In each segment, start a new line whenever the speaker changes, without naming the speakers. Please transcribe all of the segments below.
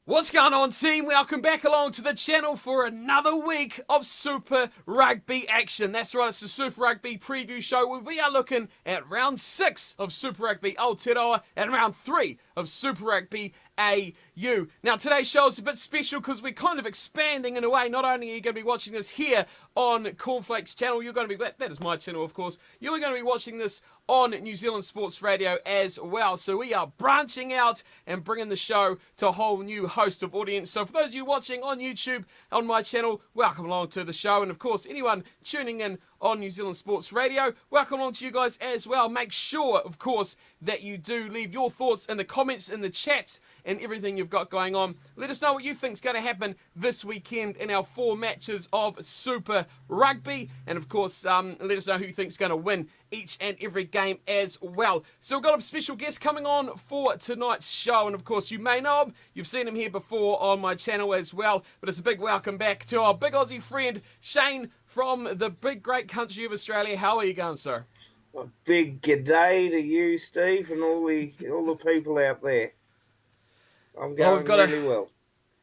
What's going on, team? Welcome back along to the channel for another week of Super Rugby action. That's right, it's the Super Rugby preview show where we are looking at round 6 of Super Rugby Aotearoa and round 3 of Super Rugby AU. Now, today's show is a bit special because we're kind of expanding in a way. Not only are you going to be watching this here on Cornflake's channel, you're going to be, that is my channel, of course, you're going to be watching this on New Zealand Sports Radio as well. So we are branching out and bringing the show to a whole new host of audience. So for those of you watching on YouTube, on my channel, welcome along to the show. And of course, anyone tuning in on New Zealand Sports Radio, welcome along to you guys as well. Make sure, of course, that you do leave your thoughts in the comments, in the chats, and everything you've got going on. Let us know what you think is going to happen this weekend in our 4 matches of Super Rugby. And of course, let us know who you think is going to win each and every game as well. So we've got a special guest coming on for tonight's show. And of course, you may know him. You've seen him here before on my channel as well. But it's a big welcome back to our big Aussie friend, Shane, from the big, great country of Australia. How are you going, sir?
A big g'day to you, Steve, and all the people out there. I'm going really well.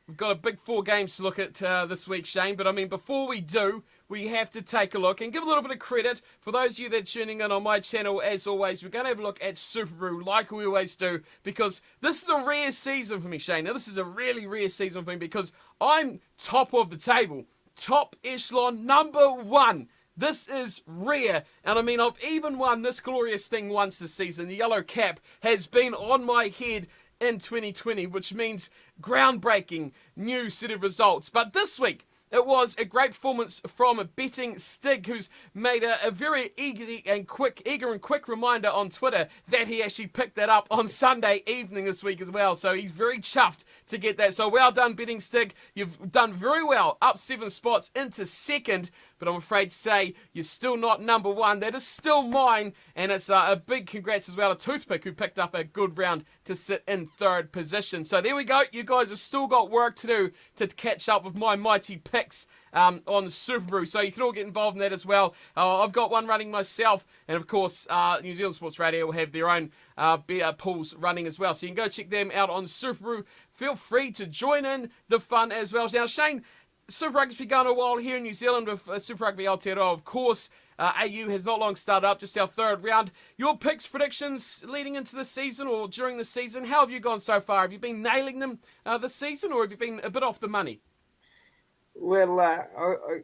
We've got a big 4 games to look at this week, Shane. But I mean, before we do, we have to take a look and give a little bit of credit for those of you that are tuning in on my channel. As always, we're going to have a look at Super Rugby like we always do, because this is a rare season for me, Shane. Now, this is a really rare season for me because I'm top of the table, top echelon, number 1. This is rare, and I mean, I've even won this glorious thing once this season. The yellow cap has been on my head in 2020, which means groundbreaking new set of results. But this week, it was a great performance from Betting Stig, who's made a very eager and quick reminder on Twitter that he actually picked that up on Sunday evening this week as well. So he's very chuffed to get that. So well done, Betting Stig. You've done very well, up 7 spots into second. But I'm afraid to say you're still not number 1. That is still mine, and it's a big congrats as well to Toothpick, who picked up a good round to sit in 3rd position. So there we go. You guys have still got work to do to catch up with my mighty picks on the Super Brew. So you can all get involved in that as well. I've got one running myself, and of course, New Zealand Sports Radio will have their own beer pools running as well. So you can go check them out on Super Brew. Feel free to join in the fun as well. Now, Shane, Super Rugby's been going a while here in New Zealand with Super Rugby Aotearoa, of course. AU has not long started up, just our 3rd round. Your picks, predictions leading into the season or during the season, how have you gone so far? Have you been nailing them this season, or have you been a bit off the money?
Well, I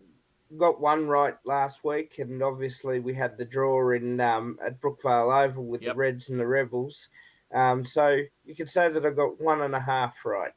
got one right last week, and obviously we had the draw in at Brookvale Oval with the Reds and the Rebels. So you could say that I got 1.5 right.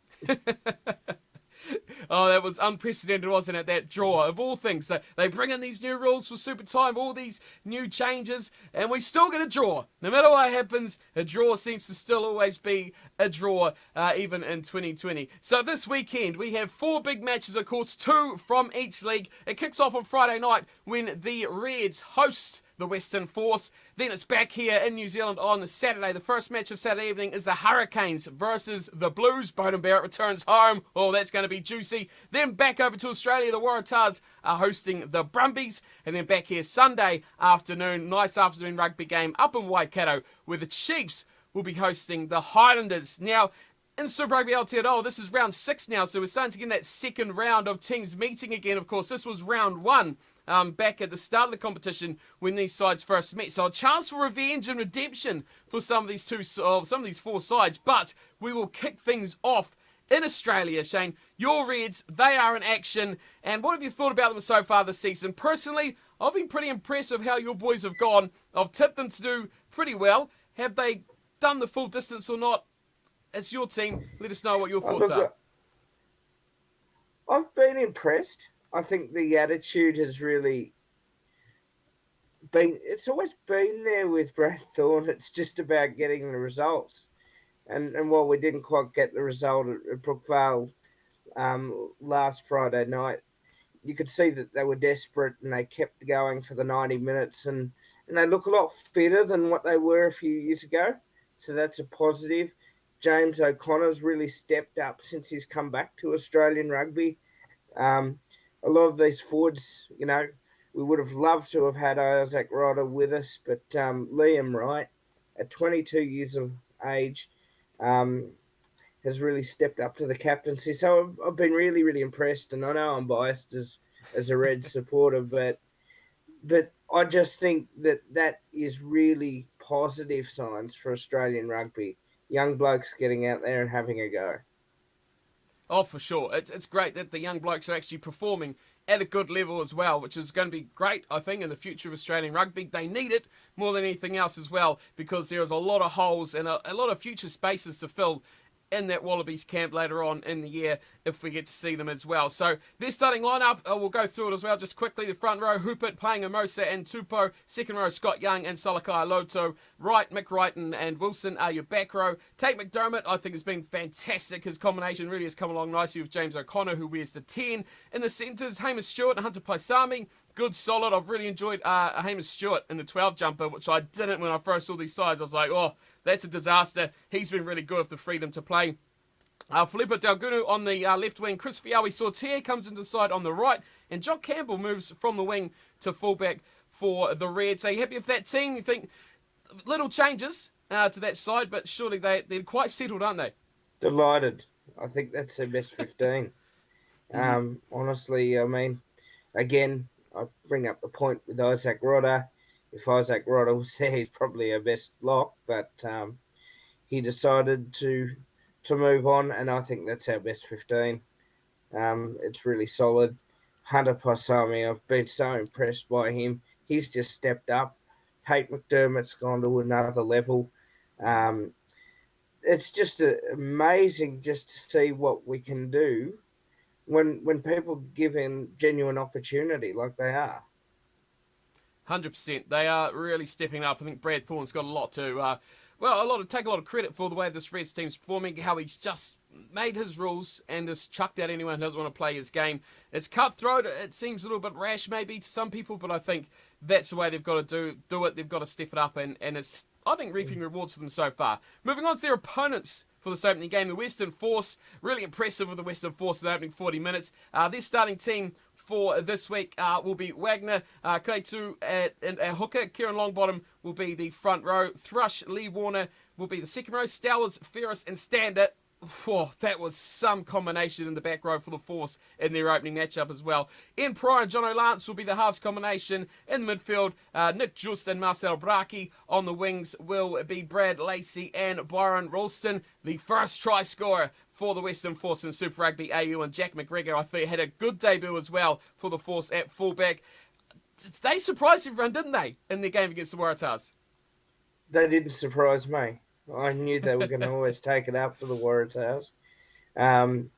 Oh, that was unprecedented, wasn't it? That draw, of all things. So they bring in these new rules for Super Time, all these new changes, and we still get a draw. No matter what happens, a draw seems to still always be a draw, even in 2020. So this weekend, we have 4 big matches, of course, 2 from each league. It kicks off on Friday night when the Reds host the Western Force. Then it's back here in New Zealand on Saturday. The first match of Saturday evening is the Hurricanes versus the Blues. Bowden Barrett returns home. Oh, that's going to be juicy. Then back over to Australia. The Waratahs are hosting the Brumbies. And then back here Sunday afternoon. Nice afternoon rugby game up in Waikato, where the Chiefs will be hosting the Highlanders. Now, in Super Rugby Aotearoa, this is round 6 now, so we're starting to get that second round of teams meeting again. Of course, this was round 1 back at the start of the competition when these sides first met. So a chance for revenge and redemption for some of these 4 sides. But we will kick things off in Australia, Shane. Your Reds, they are in action. And what have you thought about them so far this season? Personally, I've been pretty impressed with how your boys have gone. I've tipped them to do pretty well. Have they done the full distance or not? It's your team. Let us know what your thoughts are.
I've been impressed. I think the attitude has really been... It's always been there with Brad Thorne. It's just about getting the results. And while we didn't quite get the result at Brookvale last Friday night, you could see that they were desperate and they kept going for the 90 minutes. And they look a lot fitter than what they were a few years ago. So that's a positive. James O'Connor's really stepped up since he's come back to Australian rugby. A lot of these forwards, you know, we would have loved to have had Isaac Rodder with us, but Liam Wright, at 22 years of age, has really stepped up to the captaincy. So I've been really, really impressed. And I know I'm biased as a Reds supporter, but I just think that is really positive signs for Australian rugby. Young blokes getting out there and having a go.
Oh, for sure. It's great that the young blokes are actually performing at a good level as well, which is going to be great, I think, in the future of Australian rugby. They need it more than anything else as well, because there is a lot of holes and a lot of future spaces to fill in that Wallabies camp later on in the year if we get to see them as well. So their starting lineup, we'll go through it as well just quickly. The front row, Hupert playing Amosa and Tupou. Second row, Scott Young and Salakai Loto. Right, Mick Wrighton and Wilson are your back row. Tate McDermott, I think, has been fantastic. His combination really has come along nicely with James O'Connor, who wears the 10. In the centres, Hamish Stewart and Hunter Paisami. Good, solid. I've really enjoyed Hamish Stewart in the 12 jumper, which I didn't when I first saw these sides. I was like, oh, that's a disaster. He's been really good with the freedom to play. Felipe Delgunu on the left wing. Chris Fiawi-Sortier comes into the side on the right. And Jock Campbell moves from the wing to fullback for the Reds. Are you happy with that team? You think little changes to that side, but surely they're quite settled, aren't they?
Delighted. I think that's their best 15. Honestly, I mean, again, I bring up the point with Isaac Rodder. If Isaac Rodder was there, he's probably our best lock, but he decided to move on, and I think that's our best 15. It's really solid. Hunter Paisami, I've been so impressed by him. He's just stepped up. Tate McDermott's gone to another level. It's just amazing just to see what we can do when people give in genuine opportunity like they are.
100%. They are really stepping up. I think Brad Thorne's got a lot to, take a lot of credit for the way this Reds team's performing, how he's just made his rules and just chucked out anyone who doesn't want to play his game. It's cutthroat. It seems a little bit rash maybe to some people, but I think that's the way they've got to do it. They've got to step it up, and it's, I think, reaping rewards for them so far. Moving on to their opponents for this opening game, the Western Force. Really impressive with the Western Force in the opening 40 minutes. Their starting team for this week will be Wagner, Kaitu and hooker. Kieran Longbottom will be the front row. Thrush, Lee Warner will be the second row. Stowers, Ferris and Stander. Oh, that was some combination in the back row for the Force in their opening matchup as well. Ian Pryor and John O'Lance will be the halves combination. In the midfield, Nick Just and Marcel Braki. On the wings will be Brad Lacey and Byron Ralston. The first try scorer for the Western Force in Super Rugby AU, and Jack McGregor, I think, had a good debut as well for the Force at fullback. They surprised everyone, didn't they, in their game against the Waratahs?
They didn't surprise me. I knew they were going to always take it up to the Waratahs. And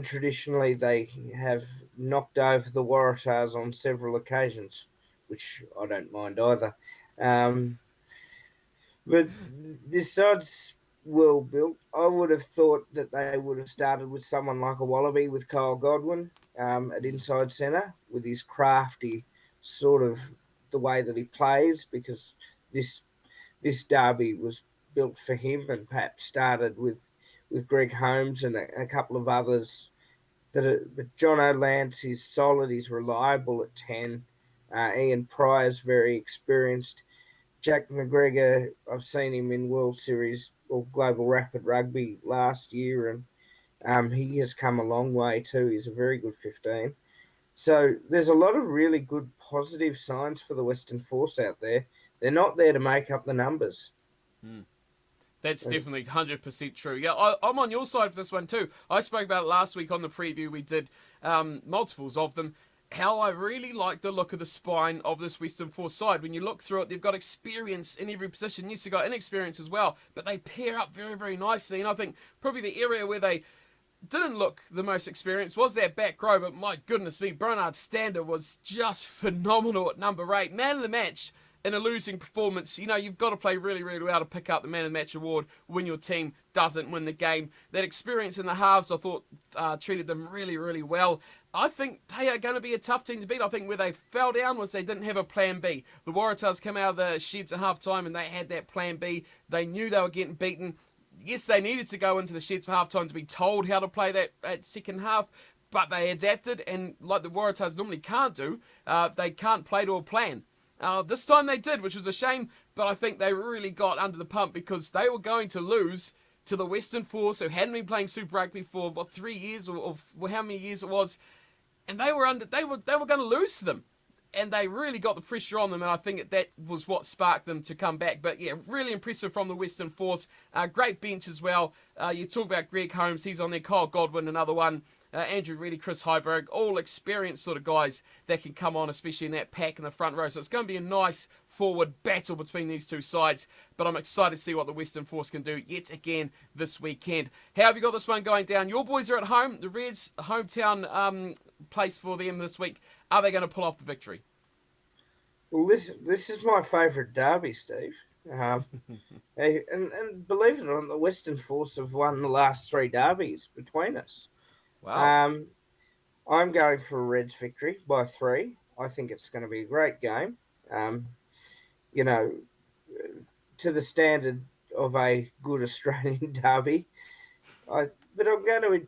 traditionally, they have knocked over the Waratahs on several occasions, which I don't mind either. But this side's well built. I would have thought that they would have started with someone like a Wallaby with Kyle Godwin at inside centre, with his crafty sort of the way that he plays, because this derby was built for him, and perhaps started with Greg Holmes and a couple of others. But John O'Lance is solid. He's reliable at 10. Ian Pryor's very experienced. Jack McGregor, I've seen him in World Series or Global Rapid Rugby last year, and he has come a long way too. He's a very good 15. So there's a lot of really good positive signs for the Western Force out there. They're not there to make up the numbers.
That's definitely 100% true. Yeah, I'm on your side for this one too. I spoke about it last week on the preview. We did multiples of them. How I really like the look of the spine of this Western Force side. When you look through it, they've got experience in every position. Yes, they've got inexperience as well, but they pair up very, very nicely. And I think probably the area where they didn't look the most experienced was that back row, but my goodness me, Bernard Stander was just phenomenal at number 8. Man of the match in a losing performance. You know, you've got to play really, really well to pick up the Man of the Match award when your team doesn't win the game. That experience in the halves, I thought, treated them really, really well. I think they are going to be a tough team to beat. I think where they fell down was they didn't have a plan B. The Waratahs came out of the sheds at halftime and they had that plan B. They knew they were getting beaten. Yes, they needed to go into the sheds for halftime to be told how to play that second half, but they adapted, and like the Waratahs normally can't do, they can't play to a plan. This time they did, which was a shame, but I think they really got under the pump because they were going to lose to the Western Force, who hadn't been playing Super Rugby for, 3 years or how many years it was, and they were going to lose to them. And they really got the pressure on them, and I think that was what sparked them to come back. But yeah, really impressive from the Western Force. Great bench as well. You talk about Greg Holmes, he's on there. Kyle Godwin, another one. Andrew Reddy, Chris Heiberg, all experienced sort of guys that can come on, especially in that pack in the front row. So it's going to be a nice forward battle between these two sides. But I'm excited to see what the Western Force can do yet again this weekend. How have you got this one going down? Your boys are at home. The Reds, hometown place for them this week. Are they going to pull off the victory?
Well, this is my favourite derby, Steve. And believe it or not, the Western Force have won the last 3 derbies between us.
Wow.
I'm going for a Reds victory by 3. I think it's going to be a great game. You know, to the standard of a good Australian derby. But I'm going to,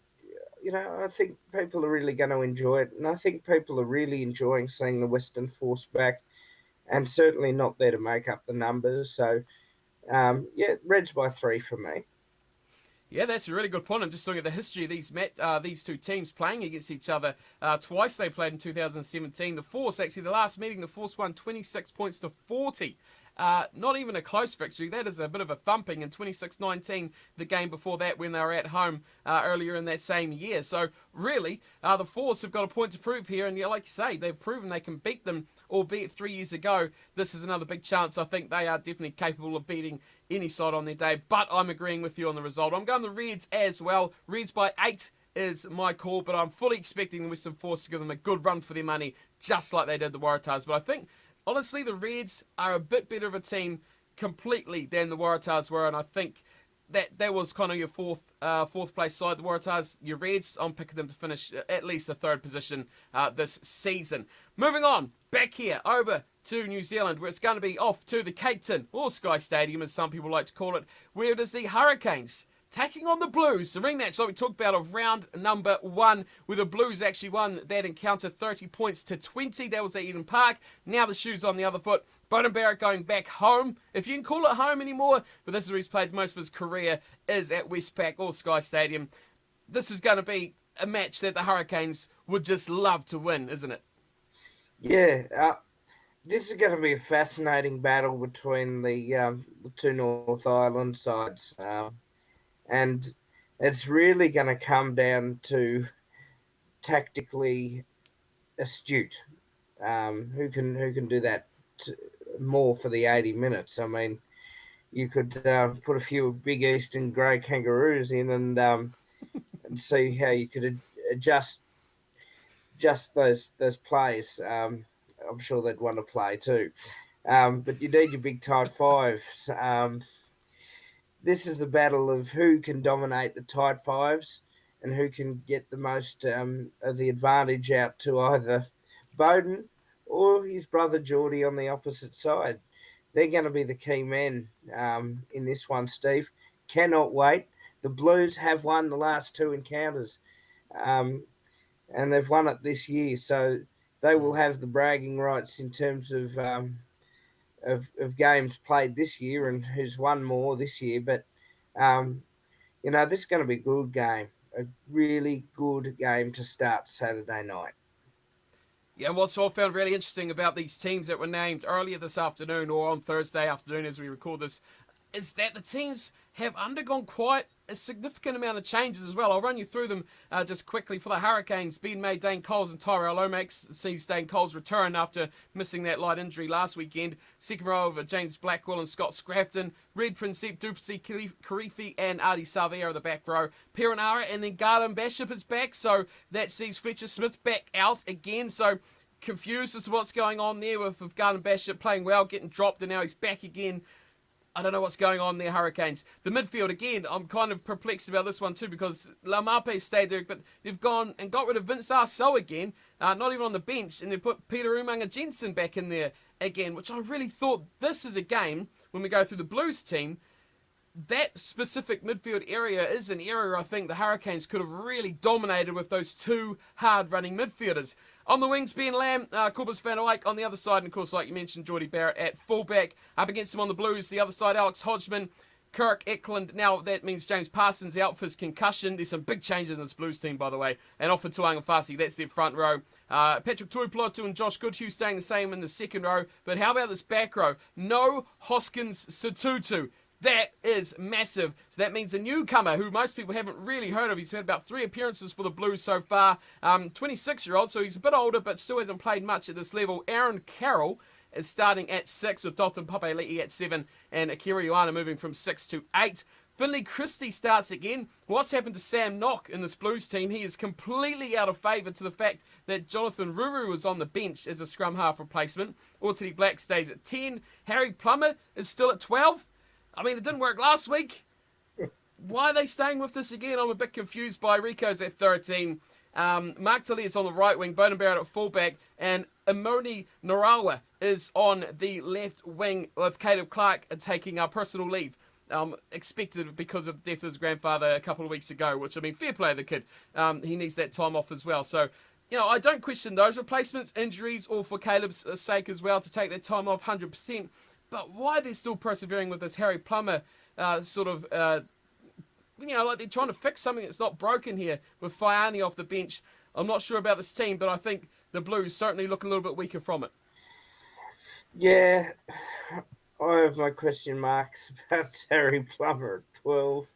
I think people are really going to enjoy it. And I think people are really enjoying seeing the Western Force back, and certainly not there to make up the numbers. So, Reds by 3 for me.
Yeah, that's a really good point. I'm just looking at the history of these two teams playing against each other. Twice they played in 2017. The Force, actually, the last meeting, the Force won 26 points to 40. Not even a close victory. That is a bit of a thumping. In 26-19, the game before that, when they were at home earlier in that same year. So really, the Force have got a point to prove here. And yeah, like you say, they've proven they can beat them, albeit 3 years ago. This is another big chance. I think they are definitely capable of beating any side on their day. But I'm agreeing with you on the result. I'm going the Reds as well. Reds by 8 is my call, but I'm fully expecting the Western Force to give them a good run for their money, just like they did the Waratahs. But I think, honestly, the Reds are a bit better of a team completely than the Waratahs were, and I think that was kind of your fourth place side. The Waratahs, your Reds, I'm picking them to finish at least a 3rd position this season. Moving on, back here, over to New Zealand, where it's going to be off to the Cape Town, or Sky Stadium as some people like to call it, where it is the Hurricanes taking on the Blues. The rematch, like we talked about, of round number 1, where the Blues actually won that encounter 30 points to 20. That was at Eden Park. Now the shoe's on the other foot. Beauden Barrett going back home, if you can call it home anymore, but this is where he's played most of his career, is at Westpac or Sky Stadium. This is going to be a match that the Hurricanes would just love to win, isn't it?
Yeah, this is going to be a fascinating battle between the 2 North Island sides. And it's really going to come down to tactically astute. Who can do that more for the 80 minutes? I mean, you could put a few big Eastern grey kangaroos in and see how you could adjust those plays. I'm sure they'd want to play too. But you need your big tight 5s. This is the battle of who can dominate the tight 5s and who can get the most of the advantage out to either Beauden or his brother Geordie on the opposite side. They're going to be the key men in this one, Steve. Cannot wait. The Blues have won the last 2 encounters, and they've won it this year, so they will have the bragging rights in terms of games played this year and who's won more this year. But, this is going to be a good game, a really good game to start Saturday night.
Yeah, what's I found really interesting about these teams that were named earlier this afternoon or on Thursday afternoon as we record this is that the teams have undergone quite a significant amount of changes as well. I'll run you through them just quickly. For the Hurricanes, Ben May, Dane Coles and Tyrell Lomax sees Dane Coles return after missing that light injury last weekend. Second row of James Blackwell and Scott Scrafton. Red Princep, Duplessis, Karifi and Artie Savia are the back row. Perenara and then Garden Bishop is back, so that sees Fletcher Smith back out again. So confused as to what's going on there with Garden Bishop playing well, getting dropped, and now he's back again. I don't know what's going on there, Hurricanes. The midfield, again, I'm kind of perplexed about this one too because Laumape stayed there, but they've gone and got rid of Vince Arceau again, not even on the bench, and they've put Peter Umanga Jensen back in there again, which I really thought this is a game, when we go through the Blues team, that specific midfield area is an area I think the Hurricanes could have really dominated with those 2 hard-running midfielders. On the wings, Ben Lamb, Corbus Van Eyck on the other side, and of course, like you mentioned, Geordie Barrett at fullback. Up against him on the Blues, the other side, Alex Hodgman, Kirk Eklund. Now that means James Parsons out for his concussion. There's some big changes in this Blues team, by the way. And off for Tuangafasi, that's their front row. Patrick Tuipulotu and Josh Goodhue staying the same in the second row. But how about this back row? No Hoskins Sotutu. That is massive. So that means a newcomer who most people haven't really heard of. He's had about 3 appearances for the Blues so far. 26-year-old, so he's a bit older, but still hasn't played much at this level. Aaron Carroll is starting at 6 with Dalton Papali'i at 7 and Akira Ioana moving from 6 to 8. Finley Christie starts again. What's happened to Sam Nock in this Blues team? He is completely out of favour to the fact that Jonathan Ruru was on the bench as a scrum half replacement. Ortini Black stays at 10. Harry Plummer is still at 12. I mean, it didn't work last week. Why are they staying with this again? I'm a bit confused by Rico's at 13. Mark Tully is on the right wing, Bowden Barrett at fullback, and Imoni Narawa is on the left wing with Caleb Clark taking our personal leave. Expected because of the death of his grandfather a couple of weeks ago, which, I mean, fair play to the kid. He needs that time off as well. So, you know, I don't question those replacements, injuries, or for Caleb's sake as well, to take that time off 100%. But why they're still persevering with this Harry Plummer you know, like they're trying to fix something that's not broken here with Faiani off the bench. I'm not sure about this team, but I think the Blues certainly look a little bit weaker from it.
Yeah, I have my question marks about Harry Plummer at 12.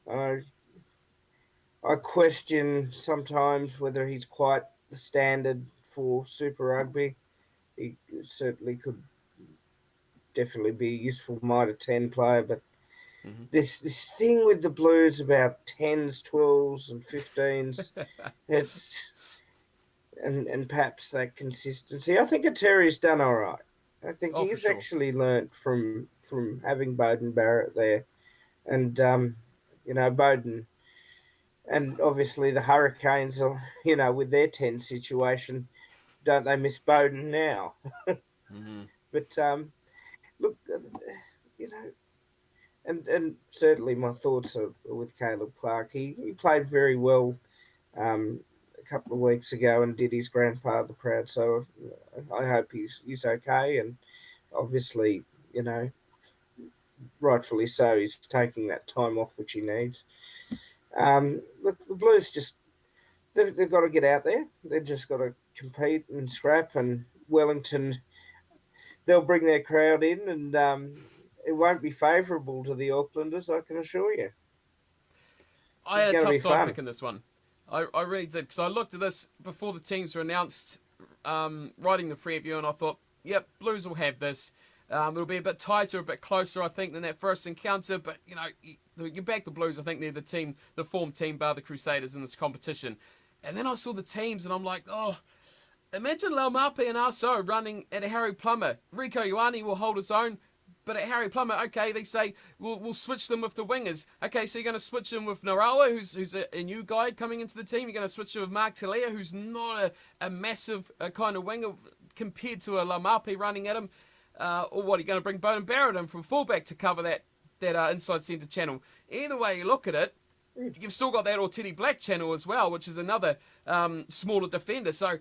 I question sometimes whether he's quite the standard for Super Rugby. He certainly could definitely be a useful Mitre 10 player, but this thing with the Blues about 10s, 12s and 15s, it's and perhaps that consistency. I think Terry's done all right. I think he's actually learnt from having Bowden Barrett there. And, you know, Bowden and obviously the Hurricanes, are, you know, with their 10 situation, don't they miss Bowden now? But, look, you know, and certainly my thoughts are with Caleb Clark. He played very well a couple of weeks ago and did his grandfather proud. So I hope he's okay. And obviously, you know, rightfully so, he's taking that time off which he needs. Look, the Blues just they've got to get out there. They've just got to compete and scrap. And Wellington, they'll bring their crowd in, and it won't be favourable to the Aucklanders, I can assure you.
I had a tough time picking this one. I really did, because I looked at this before the teams were announced, writing the preview, and I thought, yep, Blues will have this. It'll be a bit tighter, a bit closer, I think, than that first encounter. But, you know, you back the Blues. I think they're the form team, bar the Crusaders in this competition. And then I saw the teams, and I'm like, oh, imagine Laumape and Arso running at a Harry Plummer. Rico Ioane will hold his own. But at Harry Plummer, okay, they say, we'll switch them with the wingers. Okay, so you're going to switch them with Narawa, who's a new guy coming into the team. You're going to switch them with Mark Talia, who's not a massive kind of winger compared to a Laumape running at him. Or what, are you going to bring Bowden Barrett in from fullback to cover that inside centre channel? Either way you look at it, you've still got that Ortini Black channel as well, which is another smaller defender. So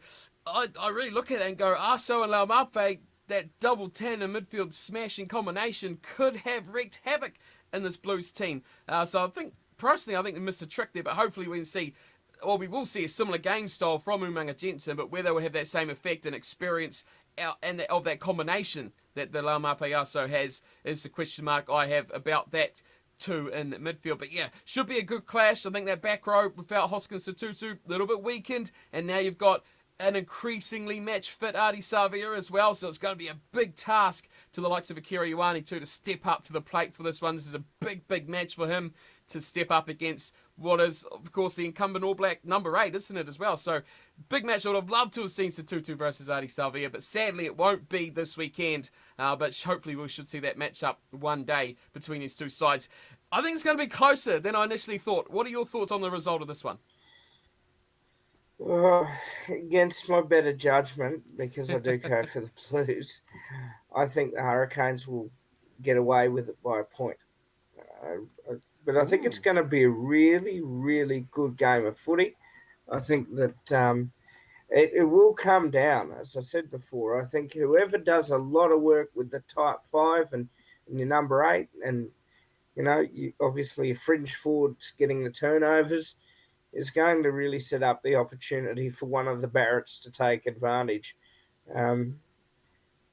I really look at it and go, Arso and Laumape, that double 10 in midfield smashing combination could have wreaked havoc in this Blues team. So I think, personally, I think they missed a trick there, but hopefully we will see a similar game style from Umanga Jensen, but whether will have that same effect and experience of that combination that the Laumape Arso has is the question mark I have about that too in midfield. But yeah, should be a good clash. I think that back row without Hoskins Sotutu, a little bit weakened, and now you've got an increasingly match-fit Ardie Savea as well, so it's going to be a big task to the likes of Akira Ioane too to step up to the plate for this one. This is a big match for him to step up against what is, of course, the incumbent All Black number 8, isn't it, as well? So, big match. I would have loved to have seen Sotutu versus Ardie Savea, but sadly it won't be this weekend. But hopefully we should see that matchup one day between these two sides. I think it's going to be closer than I initially thought. What are your thoughts on the result of this one?
Against my better judgment, because I do go for the Blues, I think the Hurricanes will get away with it by a point. But I think it's going to be a really, really good game of footy. I think that it will come down, as I said before. I think whoever does a lot of work with the type 5 and your number 8 and Obviously a fringe forwards getting the turnovers is going to really set up the opportunity for one of the Barretts to take advantage. Um,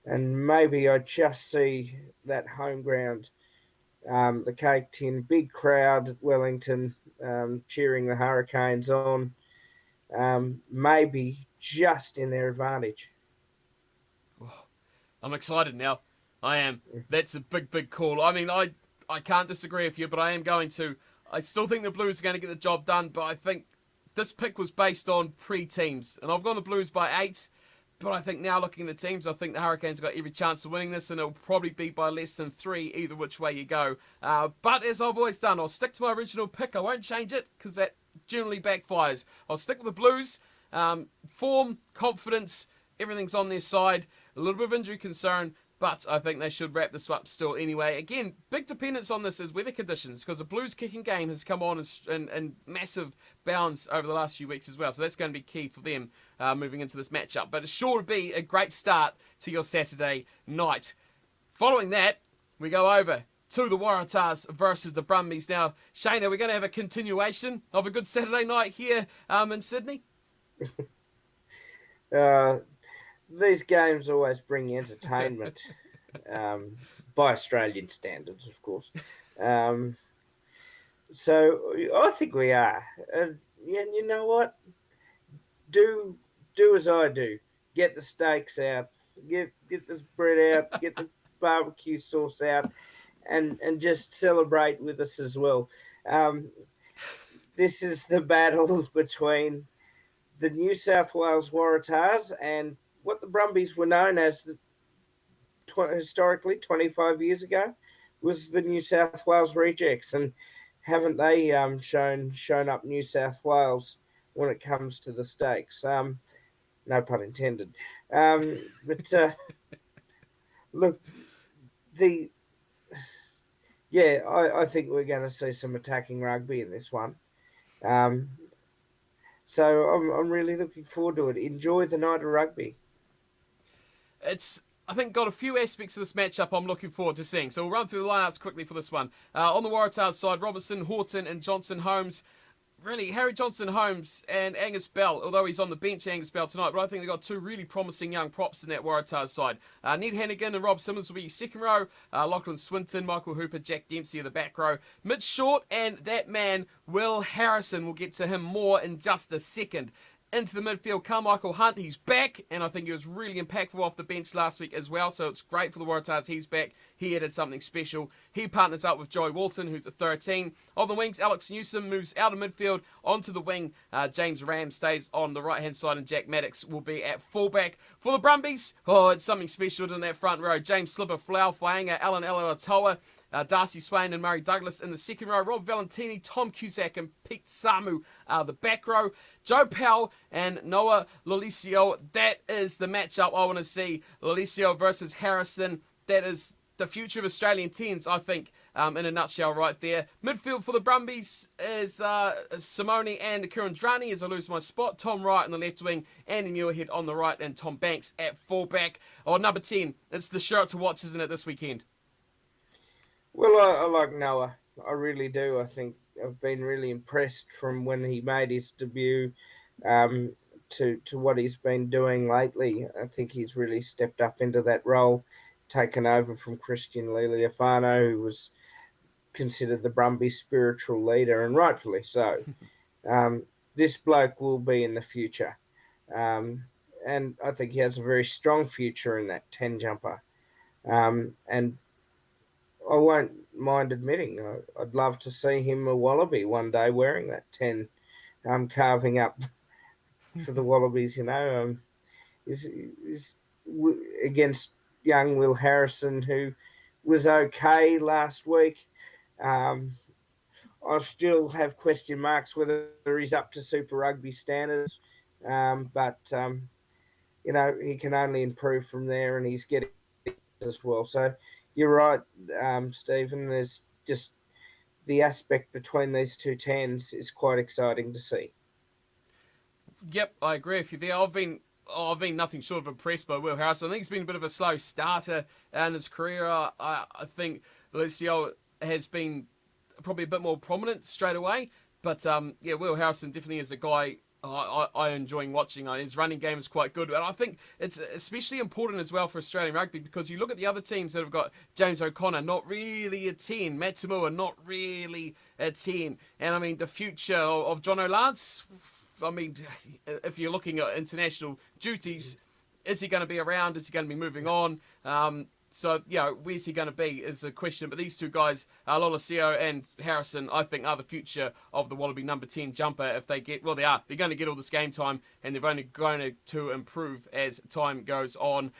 and maybe I just see that home ground, the Cake Tin, big crowd at Wellington, cheering the Hurricanes on, maybe just in their advantage.
I'm excited now. I am. That's a big, big call. I mean, I can't disagree with you, but I am going to. I still think the Blues are going to get the job done, but I think this pick was based on pre-teams, and I've gone the Blues by 8. But I think now looking at the teams, I think the Hurricanes have got every chance of winning this, and it'll probably be by less than 3, either which way you go. But as I've always done, I'll stick to my original pick. I won't change it because that generally backfires. I'll stick with the Blues. Form, confidence, everything's on their side. A little bit of injury concern, but I think they should wrap this up still anyway. Again, big dependence on this is weather conditions because the Blues kicking game has come on in massive bounds over the last few weeks as well. So that's going to be key for them moving into this matchup. But it's sure to be a great start to your Saturday night. Following that, we go over to the Waratahs versus the Brumbies. Now, Shane, are we going to have a continuation of a good Saturday night here in Sydney?
These games always bring entertainment, by Australian standards, of course. So I think we are. And you know what? Do as I do. Get the steaks out. Get this bread out. Get the barbecue sauce out, and just celebrate with us as well. This is the battle between the New South Wales Waratahs and what the Brumbies were known as historically 25 years ago was the New South Wales Rejects, and haven't they shown up New South Wales when it comes to the stakes? No pun intended. But look, the yeah, I think we're going to see some attacking rugby in this one. Um, so I'm really looking forward to it. Enjoy the night of rugby.
It's, I think, got a few aspects of this matchup I'm looking forward to seeing. So we'll run through the lineups quickly for this one. On the Waratahs side, Robertson, Horton, and Johnson Holmes. Really, Harry Johnson Holmes and Angus Bell, although he's on the bench, Angus Bell, tonight, but I think they've got two really promising young props in that Waratahs side. Ned Hannigan and Rob Simmons will be second row. Lachlan Swinton, Michael Hooper, Jack Dempsey are the back row. Mitch Short and that man, Will Harrison. We'll get to him more in just a second. Into the midfield, Carmichael Hunt, he's back, and I think he was really impactful off the bench last week as well, so it's great for the Waratahs, he's back, he added something special. He partners up with Joey Walton, who's at 13. On the wings, Alex Newsom moves out of midfield onto the wing. James Ram stays on the right-hand side, and Jack Maddox will be at fullback. For the Brumbies, it's something special in that front row. James Slipper, Flau Fainga, Alan Aotearoa, Darcy Swain and Murray Douglas in the second row. Rob Valentini, Tom Cusack and Pete Samu the back row. Joe Powell and Noah Lolesio. That is the matchup I want to see. Lolesio versus Harrison. That is the future of Australian tens, I think, in a nutshell right there. Midfield for the Brumbies is Simone and Kurandrani as I lose my spot. Tom Wright on the left wing, Andy Muirhead on the right, and Tom Banks at fullback. Number 10, it's the shirt to watch, isn't it, this weekend?
Well, I like Noah. I really do. I think I've been really impressed from when he made his debut to what he's been doing lately. I think he's really stepped up into that role, taken over from Christian Lealiafano, who was considered the Brumbies' spiritual leader, and rightfully so. This bloke will be in the future. And I think he has a very strong future in that 10 jumper. And I won't mind admitting, I'd love to see him a Wallaby one day wearing that 10, carving up for the Wallabies, is against young Will Harrison, who was okay last week. I still have question marks whether he's up to Super Rugby standards, but he can only improve from there, and he's getting as well. So you're right, Stephen. There's just the aspect between these two tens is quite exciting to see.
Yep, I agree with you there. I've been nothing short of impressed by Will Harrison. I think he's been a bit of a slow starter in his career. I think Lucio has been probably a bit more prominent straight away. But yeah, Will Harrison definitely is a guy I enjoy watching. His running game is quite good, and I think it's especially important as well for Australian rugby because you look at the other teams that have got James O'Connor, not really a 10, Matt Tamua, not really a 10, and I mean the future of John O'Lance. I mean, if you're looking at international duties, is he going to be around? Is he going to be moving on? So, where's he going to be is the question. But these two guys, Lolosio and Harrison, I think are the future of the Wallaby number 10 jumper if they get, well, they are. They're going to get all this game time and they're only going to improve as time goes on.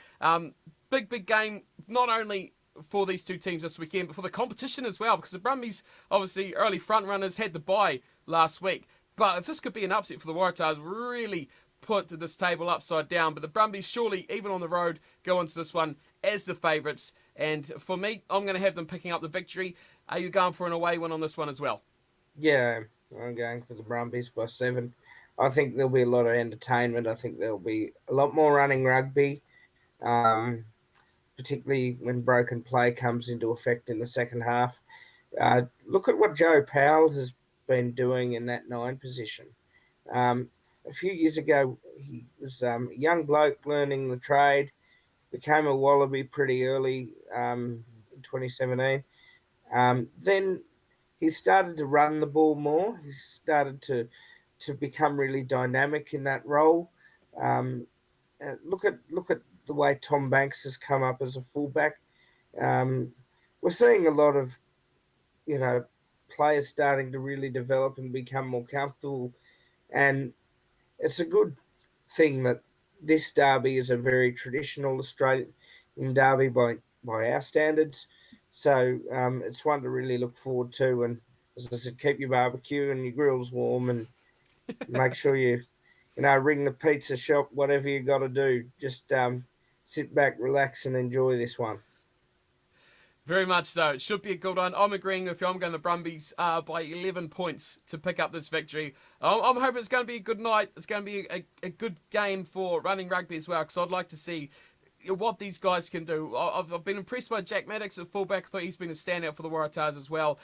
Big game, not only for these two teams this weekend, but for the competition as well, because the Brumbies, obviously, early front runners, had the bye last week. But if this could be an upset for the Waratahs, really put this table upside down. But the Brumbies, surely, even on the road, go into this one as the favourites. And for me, I'm going to have them picking up the victory. Are you going for an away win on this one as well?
Yeah, I'm going for the Brumbies by 7. I think there'll be a lot of entertainment. I think there'll be a lot more running rugby, um, particularly when broken play comes into effect in the second half. Look at what Joe Powell has been doing in that 9 position. Um, a few years ago, he was a young bloke learning the trade, became a Wallaby pretty early in 2017. Then he started to run the ball more. He started to become really dynamic in that role. Um, look at the way Tom Banks has come up as a fullback. Um, we're seeing a lot of you know players starting to really develop and become more comfortable, and it's a good thing that this derby is a very traditional Australian derby by our standards. So it's one to really look forward to. And as I said, keep your barbecue and your grills warm, and make sure you ring the pizza shop, whatever you got to do. Just sit back, relax, and enjoy this one.
Very much so. It should be a good one. I'm agreeing with you. I'm going the Brumbies by 11 points to pick up this victory. I'm hoping it's going to be a good night. It's going to be a good game for running rugby as well, because I'd like to see what these guys can do. I've been impressed by Jack Maddox at fullback. I thought he's been a standout for the Waratahs as well.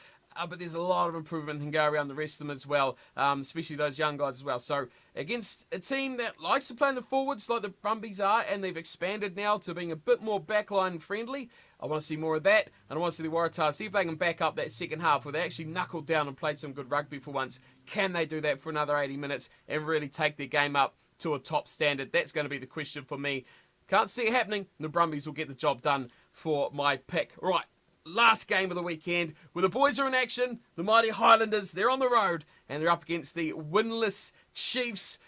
But there's a lot of improvement can go around the rest of them as well, especially those young guys as well. So against a team that likes to play in the forwards like the Brumbies are, and they've expanded now to being a bit more backline friendly, I want to see more of that, and I want to see the Waratahs see if they can back up that second half where they actually knuckled down and played some good rugby for once. Can they do that for another 80 minutes and really take their game up to a top standard? That's going to be the question for me. Can't see it happening. The Brumbies will get the job done for my pick. All right, last game of the weekend where the boys are in action. The mighty Highlanders, they're on the road and they're up against the winless Chiefs.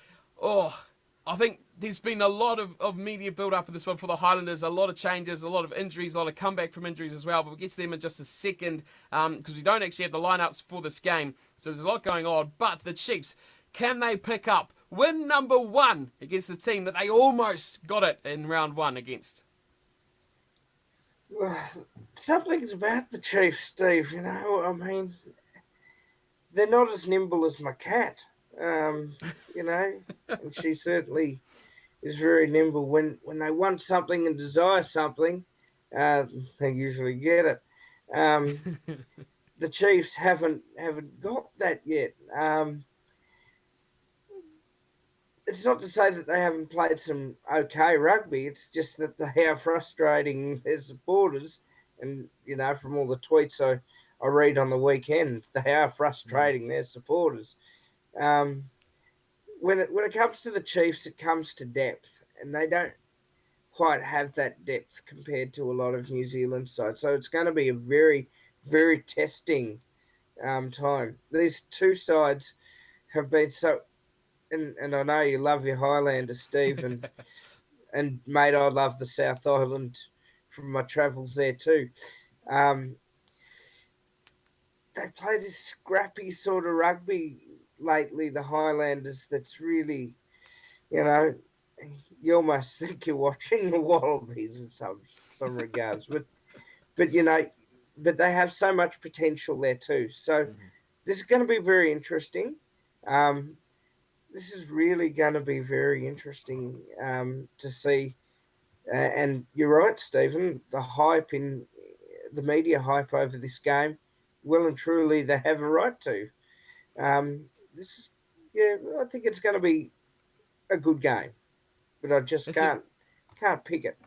Oh, I think there's been a lot of media build up in this one for the Highlanders. A lot of changes, a lot of injuries, a lot of comeback from injuries as well. But we'll get to them in just a second because we don't actually have the lineups for this game. So there's a lot going on. But the Chiefs, can they pick up win number 1 against the team that they almost got it in round 1 against?
Something's about the Chiefs, Steve. I mean, they're not as nimble as my cat. Um, and she certainly is very nimble. When they want something and desire something, they usually get it. Um, the Chiefs haven't got that yet. It's not to say that they haven't played some okay rugby. It's just that they are frustrating their supporters, and from all the tweets I read on the weekend, they are frustrating their supporters. Um, when it comes to the Chiefs, it comes to depth, and they don't quite have that depth compared to a lot of New Zealand sides. So it's going to be a very, very testing time. These two sides have been so, and I know you love your Highlanders, Steve, and mate, I love the South Island from my travels there too. Um, they play this scrappy sort of rugby lately, the Highlanders, that's really, you know, you almost think you're watching the Wallabies in some regards. But but they have so much potential there too. So this is going to be very interesting. Um, this is really going to be very interesting to see. And you're right, Stephen. The hype in the media hype over this game well and truly they have a right to. This is, yeah, I think it's going to be a good game, but I just
It's a
can't pick it.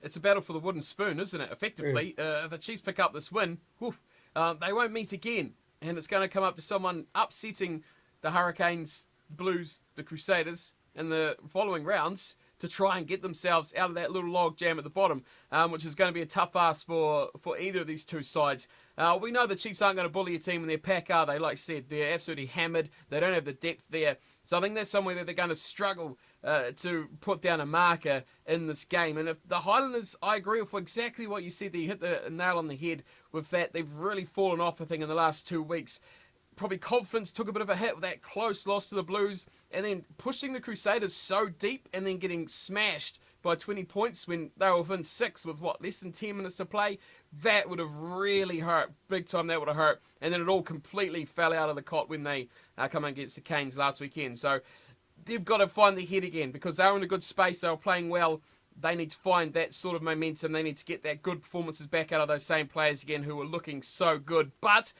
it's a battle for the wooden spoon, isn't it?
Mm.
Effectively, if the Chiefs pick up this win, whew, they won't meet again, and it's going to come up to someone upsetting the Hurricanes, the Blues, the Crusaders in the following rounds to try and get themselves out of that little log jam at the bottom, which is going to be a tough ask for either of these two sides. We know the Chiefs aren't going to bully a team in their pack, are they? Like I said, they're absolutely hammered. They don't have the depth there. So I think that's somewhere that they're going to struggle to put down a marker in this game. And if the Highlanders, I agree with exactly what you said there. You hit the nail on the head with that. They've really fallen off, I think, in the last 2 weeks. Probably confidence took a bit of a hit with that close loss to the Blues, and then pushing the Crusaders so deep and then getting smashed by 20 points when they were within 6 with, less than 10 minutes to play. That would have really hurt. Big time, that would have hurt. And then it all completely fell out of the cot when they come against the Canes last weekend. So they've got to find their head again because they were in a good space. They were playing well. They need to find that sort of momentum. They need to get that good performances back out of those same players again who were looking so good. But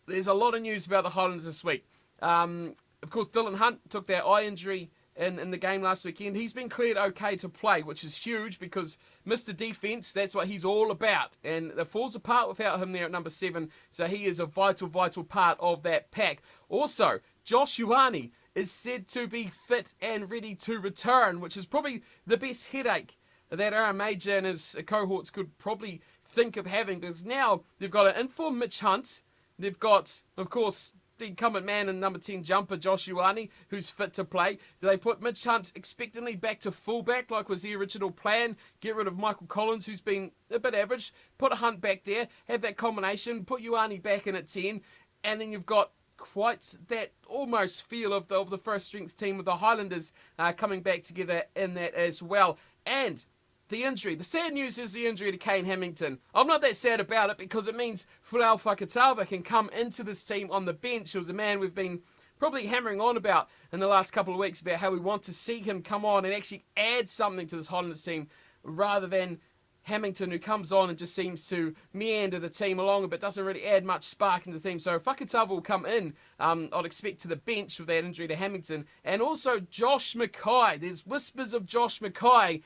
there's a lot of news about the Highlanders this week. Of course, Dylan Hunt took that eye injury in the game last weekend. He's been cleared okay to play, which is huge because Mr. Defence, that's what he's all about. And it falls apart without him there at number 7. So he is a vital, vital part of that pack. Also, Josh Ioane is said to be fit and ready to return, which is probably the best headache that Aaron Major and his cohorts could probably think of having. Because now they've got an informed Mitch Hunt. They've got, of course, the incumbent man in number 10 jumper, Josh Ioane, who's fit to play. Do they put Mitch Hunt expectantly back to fullback like was the original plan? Get rid of Michael Collins, who's been a bit average. Put a Hunt back there. Have that combination. Put Ioane back in at 10. And then you've got quite that almost feel of the first strength team with the Highlanders coming back together in that as well. And the injury. The sad news is the injury to Kane Hamilton. I'm not that sad about it because it means Fulao Fakatava can come into this team on the bench. He was a man we've been probably hammering on about in the last couple of weeks about how we want to see him come on and actually add something to this Highlanders team rather than Hamilton, who comes on and just seems to meander the team along but doesn't really add much spark into the team. So Fakatava will come in, I'd expect, to the bench with that injury to Hamilton. And also Josh Mackay. There's whispers of Josh Mackay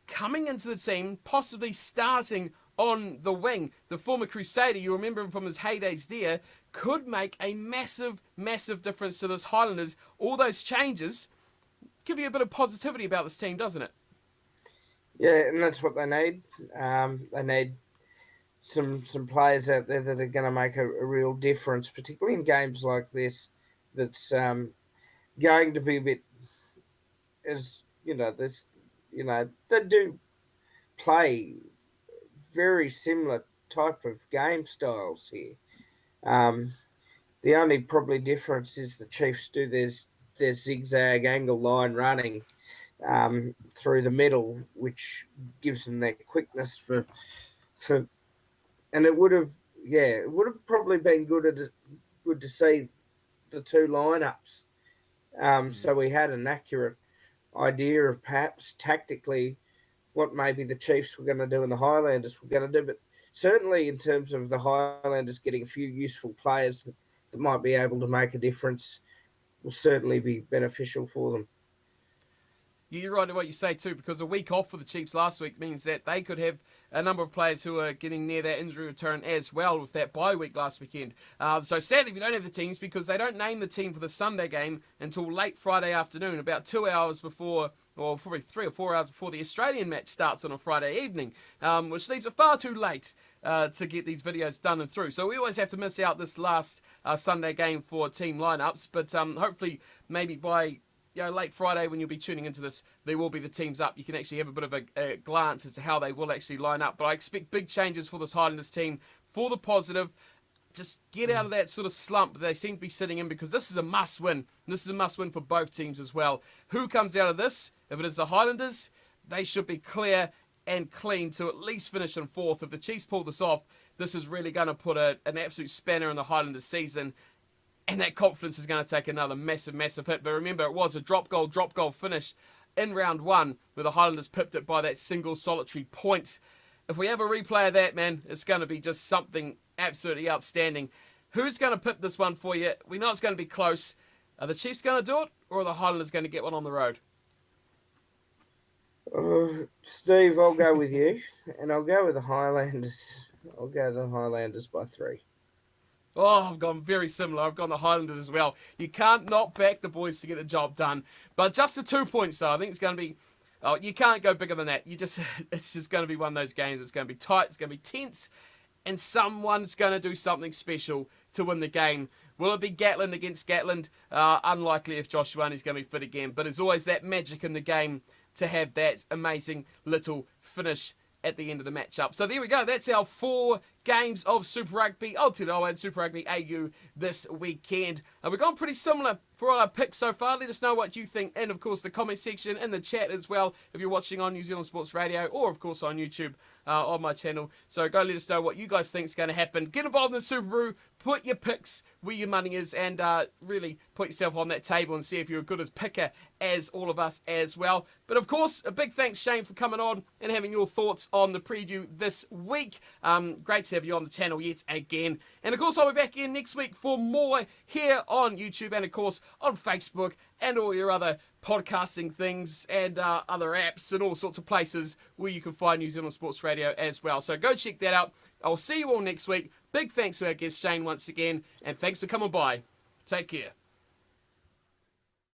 coming into the team, possibly starting on the wing. The former Crusader, you remember him from his heydays there, could make a massive, massive difference to this Highlanders. All those changes give you a bit of positivity about this team, doesn't it?
Yeah, and that's what they need. They need some players out there that are going to make a real difference, particularly in games like this. That's going to be a bit, as you know, this, they do play very similar type of game styles here. Um, the only probably difference is the Chiefs do their zigzag angle line running through the middle, which gives them that quickness for, and it would have probably been good to see the two lineups, so we had an accurate idea of perhaps tactically what maybe the Chiefs were going to do and the Highlanders were going to do, but certainly in terms of the Highlanders getting a few useful players that might be able to make a difference will certainly be beneficial for them.
You're right in what you say too, because a week off for the Chiefs last week means that they could have a number of players who are getting near that injury return as well with that bye week last weekend. So sadly we don't have the teams because they don't name the team for the Sunday game until late Friday afternoon, about 2 hours before, or probably 3 or 4 hours before the Australian match starts on a Friday evening, which leaves it far too late to get these videos done and through. So we always have to miss out this last Sunday game for team lineups, but hopefully maybe by late Friday when you'll be tuning into this, there will be the teams up. You can actually have a bit of a glance as to how they will actually line up. But I expect big changes for this Highlanders team for the positive. Just get out of that sort of slump that they seem to be sitting in, because this is a must-win. This is a must-win for both teams as well. Who comes out of this? If it is the Highlanders, they should be clear and clean to at least finish in 4th. If the Chiefs pull this off, this is really going to put an absolute spanner in the Highlanders season. And that confidence is going to take another massive, massive hit. But remember, it was a drop goal finish in round 1 where the Highlanders pipped it by that single solitary point. If we have a replay of that, man, it's going to be just something absolutely outstanding. Who's going to pip this one for you? We know it's going to be close. Are the Chiefs going to do it, or are the Highlanders going to get one on the road?
Steve, I'll go with you, and I'll go with the Highlanders. I'll go the Highlanders by 3.
Oh, I've gone very similar. I've gone the Highlanders as well. You can't not back the boys to get the job done. But just the 2 points, though. I think it's going to be... Oh, you can't go bigger than that. It's just going to be one of those games. It's going to be tight. It's going to be tense. And someone's going to do something special to win the game. Will it be Gatland against Gatland? Unlikely if Josh Ioane's going to be fit again. But there's always that magic in the game to have that amazing little finish at the end of the matchup. So there we go. That's our 4 games of Super Rugby Aotearoa and Super Rugby AU this weekend. We've gone pretty similar for all our picks so far. Let us know what you think and, of course, the comment section in the chat as well if you're watching on New Zealand Sports Radio or, of course, on YouTube on my channel. So go let us know what you guys think is going to happen. Get involved in the Super Brew. Put your picks where your money is and really put yourself on that table and see if you're as good as picker as all of us as well. But, of course, a big thanks, Shane, for coming on and having your thoughts on the preview this week. Great to have you on the channel yet again. And, of course, I'll be back in next week for more here on YouTube and, of course, on Facebook and all your other podcasting things and other apps and all sorts of places where you can find New Zealand Sports Radio as well. So go check that out. I'll see you all next week. Big thanks to our guest Shane once again, and thanks for coming by. Take care.